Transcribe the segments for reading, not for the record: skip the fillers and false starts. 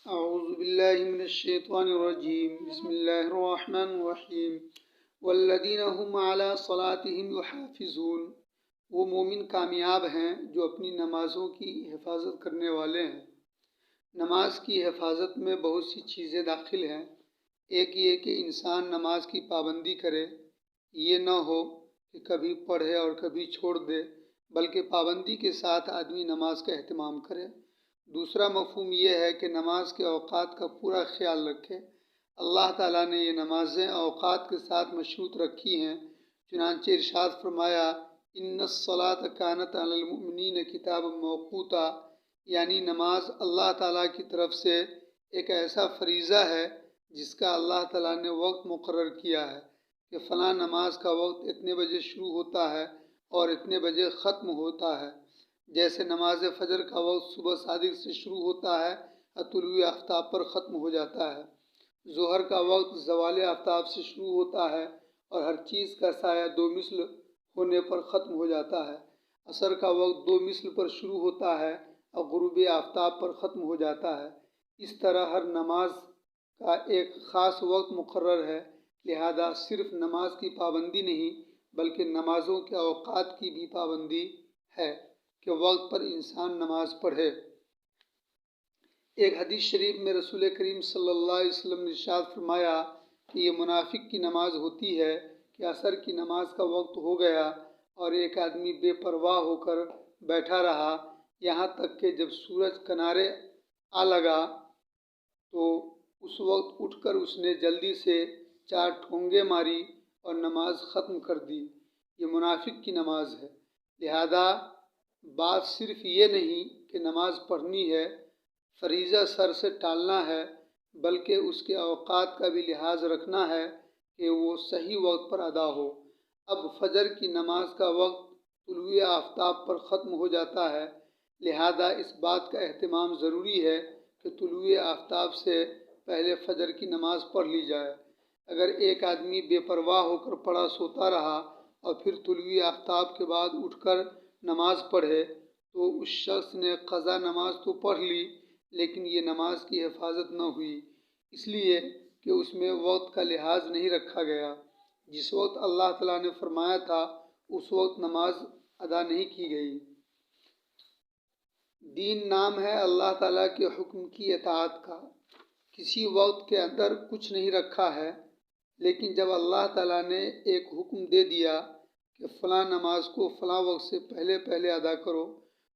اعوذ باللہ من الشیطان الرجیم بسم اللہ الرحمن الرحیم والذین هم علی صلاتهم یحافظون، وہ مومن کامیاب ہیں جو اپنی نمازوں کی حفاظت کرنے والے ہیں۔ نماز کی حفاظت میں بہت سی چیزیں داخل ہیں۔ ایک یہ کہ انسان نماز کی پابندی کرے، یہ نہ ہو کہ کبھی پڑھے اور کبھی چھوڑ دے، بلکہ پابندی کے ساتھ آدمی نماز کا اہتمام کرے۔ دوسرا مفہوم یہ ہے کہ نماز کے اوقات کا پورا خیال رکھے۔ اللہ تعالیٰ نے یہ نمازیں اوقات کے ساتھ مشروط رکھی ہیں، چنانچہ ارشاد فرمایا ان الصلاۃ کانت علی المؤمنین کتابا موقوتا، یعنی نماز اللہ تعالیٰ کی طرف سے ایک ایسا فریضہ ہے جس کا اللہ تعالیٰ نے وقت مقرر کیا ہے کہ فلاں نماز کا وقت اتنے بجے شروع ہوتا ہے اور اتنے بجے ختم ہوتا ہے۔ جیسے نماز فجر کا وقت صبح صادق سے شروع ہوتا ہے اور طلوع آفتاب پر ختم ہو جاتا ہے۔ ظہر کا وقت زوال آفتاب سے شروع ہوتا ہے اور ہر چیز کا سایہ دو مثل ہونے پر ختم ہو جاتا ہے۔ عصر کا وقت دو مثل پر شروع ہوتا ہے اور غروب آفتاب پر ختم ہو جاتا ہے۔ اس طرح ہر نماز کا ایک خاص وقت مقرر ہے، لہذا صرف نماز کی پابندی نہیں بلکہ نمازوں کے اوقات کی بھی پابندی ہے کہ وقت پر انسان نماز پڑھے۔ ایک حدیث شریف میں رسول کریم صلی اللہ علیہ وسلم نے ارشاد فرمایا کہ یہ منافق کی نماز ہوتی ہے کہ عصر کی نماز کا وقت ہو گیا اور ایک آدمی بے پرواہ ہو کر بیٹھا رہا، یہاں تک کہ جب سورج کنارے آ لگا تو اس وقت اٹھ کر اس نے جلدی سے 4 ٹھونگے ماری اور نماز ختم کر دی۔ یہ منافق کی نماز ہے۔ لہذا بات صرف یہ نہیں کہ نماز پڑھنی ہے، فریضہ سر سے ٹالنا ہے، بلکہ اس کے اوقات کا بھی لحاظ رکھنا ہے کہ وہ صحیح وقت پر ادا ہو۔ اب فجر کی نماز کا وقت طلوع آفتاب پر ختم ہو جاتا ہے، لہذا اس بات کا اہتمام ضروری ہے کہ طلوع آفتاب سے پہلے فجر کی نماز پڑھ لی جائے۔ اگر ایک آدمی بے پرواہ ہو کر پڑا سوتا رہا اور پھر طلوع آفتاب کے بعد اٹھ کر نماز پڑھے تو اس شخص نے قضا نماز تو پڑھ لی لیکن یہ نماز کی حفاظت نہ ہوئی، اس لیے کہ اس میں وقت کا لحاظ نہیں رکھا گیا۔ جس وقت اللہ تعالیٰ نے فرمایا تھا اس وقت نماز ادا نہیں کی گئی۔ دین نام ہے اللہ تعالیٰ کے حکم کی اطاعت کا۔ کسی وقت کے اندر کچھ نہیں رکھا ہے، لیکن جب اللہ تعالیٰ نے ایک حکم دے دیا کہ فلاں نماز کو فلاں وقت سے پہلے ادا کرو،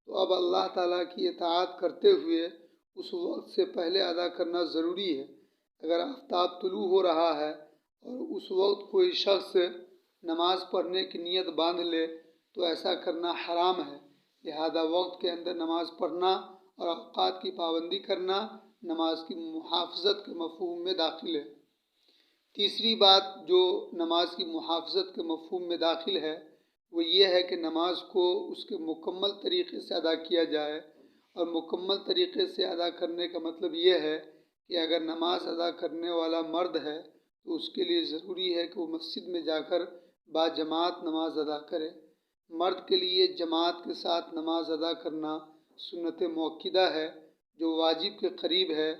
تو اب اللہ تعالیٰ کی اطاعت کرتے ہوئے اس وقت سے پہلے ادا کرنا ضروری ہے۔ اگر آفتاب طلوع ہو رہا ہے اور اس وقت کوئی شخص نماز پڑھنے کی نیت باندھ لے تو ایسا کرنا حرام ہے، لہذا وقت کے اندر نماز پڑھنا اور اوقات کی پابندی کرنا نماز کی محافظت کے مفہوم میں داخل ہے۔ تیسری بات جو نماز کی محافظت کے مفہوم میں داخل ہے وہ یہ ہے کہ نماز کو اس کے مکمل طریقے سے ادا کیا جائے، اور مکمل طریقے سے ادا کرنے کا مطلب یہ ہے کہ اگر نماز ادا کرنے والا مرد ہے تو اس کے لیے ضروری ہے کہ وہ مسجد میں جا کر باجماعت نماز ادا کرے۔ مرد کے لیے جماعت کے ساتھ نماز ادا کرنا سنت مؤکدہ ہے جو واجب کے قریب ہے،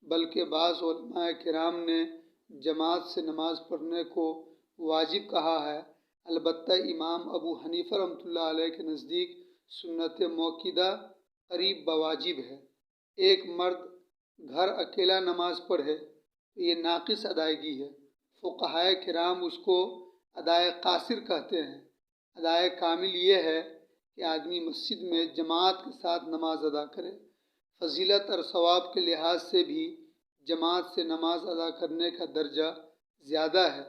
بلکہ بعض علماء کرام نے جماعت سے نماز پڑھنے کو واجب کہا ہے۔ البتہ امام ابو حنیفہ رحمۃ اللہ علیہ کے نزدیک سنت مؤکدہ قریب بواجب ہے۔ ایک مرد گھر اکیلا نماز پڑھے تو یہ ناقص ادائیگی ہے۔ فقہائے کرام اس کو ادائے قاصر کہتے ہیں۔ ادائے کامل یہ ہے کہ آدمی مسجد میں جماعت کے ساتھ نماز ادا کرے۔ فضیلت اور ثواب کے لحاظ سے بھی جماعت سے نماز ادا کرنے کا درجہ زیادہ ہے،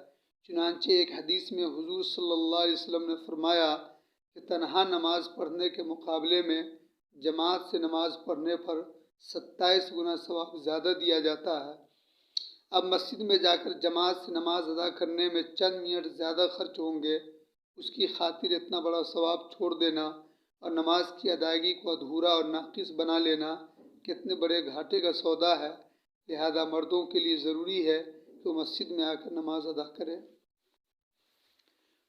چنانچہ ایک حدیث میں حضور صلی اللہ علیہ وسلم نے فرمایا کہ تنہا نماز پڑھنے کے مقابلے میں جماعت سے نماز پڑھنے پر 27 گنا ثواب زیادہ دیا جاتا ہے۔ اب مسجد میں جا کر جماعت سے نماز ادا کرنے میں چند منٹ زیادہ خرچ ہوں گے، اس کی خاطر اتنا بڑا ثواب چھوڑ دینا اور نماز کی ادائیگی کو ادھورا اور ناقص بنا لینا کتنے بڑے گھاٹے کا سودا ہے۔ لہذا مردوں کے لیے ضروری ہے کہ وہ مسجد میں آ کر نماز ادا کرے۔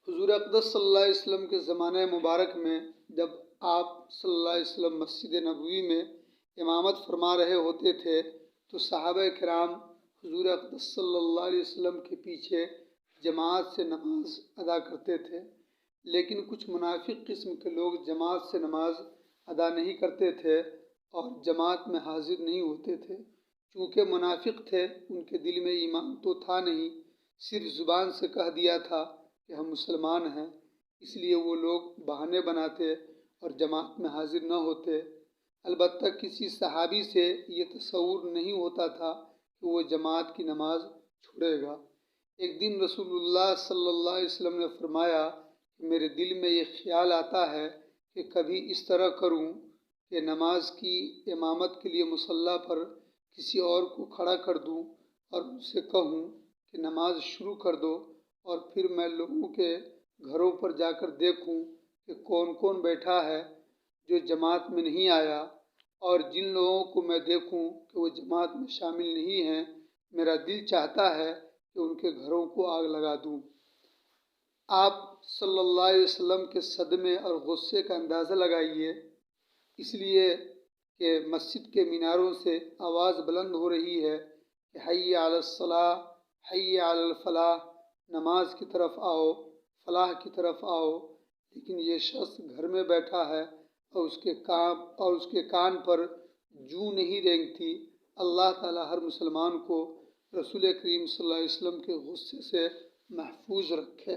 حضور اقدس صلی اللہ علیہ وسلم کے زمانہ مبارک میں جب آپ صلی اللہ علیہ وسلم مسجد نبوی میں امامت فرما رہے ہوتے تھے تو صحابہ کرام حضور اقدس صلی اللہ علیہ وسلم کے پیچھے جماعت سے نماز ادا کرتے تھے، لیکن کچھ منافق قسم کے لوگ جماعت سے نماز ادا نہیں کرتے تھے اور جماعت میں حاضر نہیں ہوتے تھے۔ چونکہ منافق تھے، ان کے دل میں ایمان تو تھا نہیں، صرف زبان سے کہہ دیا تھا کہ ہم مسلمان ہیں، اس لیے وہ لوگ بہانے بناتے اور جماعت میں حاضر نہ ہوتے۔ البتہ کسی صحابی سے یہ تصور نہیں ہوتا تھا کہ وہ جماعت کی نماز چھوڑے گا۔ ایک دن رسول اللہ صلی اللہ علیہ وسلم نے فرمایا کہ میرے دل میں یہ خیال آتا ہے کہ کبھی اس طرح کروں کہ نماز کی امامت کے لیے مصلی پر کسی اور کو کھڑا کر دوں اور ان سے کہوں کہ نماز شروع کر دو، اور پھر میں لوگوں کے گھروں پر جا کر دیکھوں کہ کون کون بیٹھا ہے جو جماعت میں نہیں آیا، اور جن لوگوں کو میں دیکھوں کہ وہ جماعت میں شامل نہیں ہیں، میرا دل چاہتا ہے کہ ان کے گھروں کو آگ لگا دوں۔ آپ صلی اللہ علیہ وسلم کے صدمے اور غصے کا اندازہ لگائیے، اس لیے کہ مسجد کے میناروں سے آواز بلند ہو رہی ہے کہ حی علی الصلاح، حی علی الفلاح، نماز کی طرف آؤ، فلاح کی طرف آؤ، لیکن یہ شخص گھر میں بیٹھا ہے اور اس کے کان پر جوں نہیں رینگتی۔ اللہ تعالیٰ ہر مسلمان کو رسول کریم صلی اللہ علیہ وسلم کے غصے سے محفوظ رکھے۔